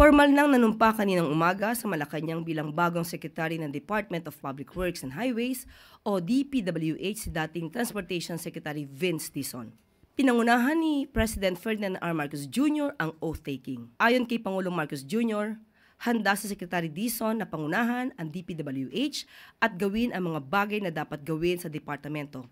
Formal nang nanumpa kaninang umaga sa Malacanang bilang bagong Secretary ng Department of Public Works and Highways o DPWH si dating Transportation Secretary Vince Dizon. Pinangunahan ni President Ferdinand R. Marcos Jr. ang oath-taking. Ayon kay Pangulong Marcos Jr., handa sa Secretary Dizon na pangunahan ang DPWH at gawin ang mga bagay na dapat gawin sa departamento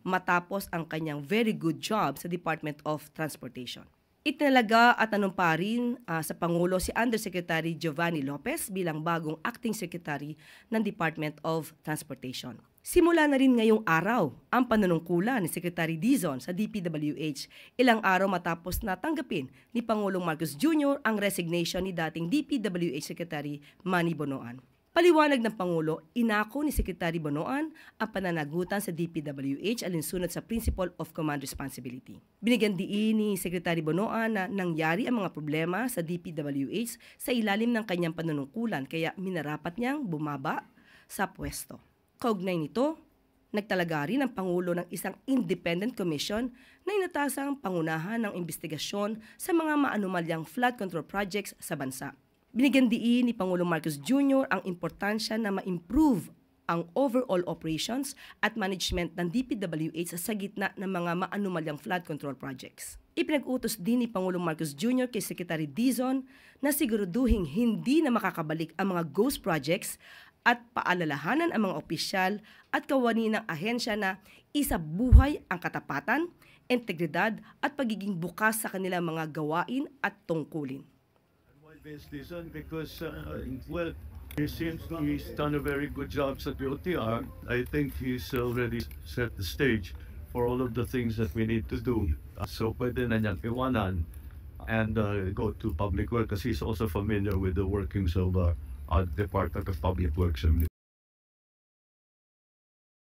matapos ang kanyang very good job sa Department of Transportation. Itinalaga at nanumpa rin sa Pangulo si Undersecretary Giovanni Lopez bilang bagong Acting Secretary ng Department of Transportation. Simula na rin ngayong araw ang panunungkulan ni Secretary Dizon sa DPWH, ilang araw matapos na tanggapin ni Pangulong Marcos Jr. ang resignation ni dating DPWH Secretary Manny Bonoan. Paliwanag ng Pangulo, inako ni Secretary Bonoan ang pananagutan sa DPWH alinsunod sa Principle of Command Responsibility. Binigyan diin ni Secretary Bonoan na nangyari ang mga problema sa DPWH sa ilalim ng kanyang panunungkulan kaya minarapat niyang bumaba sa pwesto. Kaugnay nito, nagtalaga rin ang Pangulo ng isang independent commission na inatasang pangunahan ng investigasyon sa mga maanumalyang flood control projects sa bansa. Binigyan diin ni Pangulong Marcos Jr. ang importansya na ma-improve ang overall operations at management ng DPWH sa gitna ng mga maanumalyang flood control projects. Ipinag-utos din ni Pangulong Marcos Jr. kay Secretary Dizon na siguraduhin hindi na makakabalik ang mga ghost projects at paalalahanan ang mga opisyal at kawani ng ahensya na isabuhay ang katapatan, integridad at pagiging bukas sa kanilang mga gawain at tungkulin. Vince Dizon because, well, he seems he's done a very good job sa DOTR. I think he's already set the stage for all of the things that we need to do. So pwede na niyang iwanan and go to public work because he's also familiar with the workings of Department of Public Works and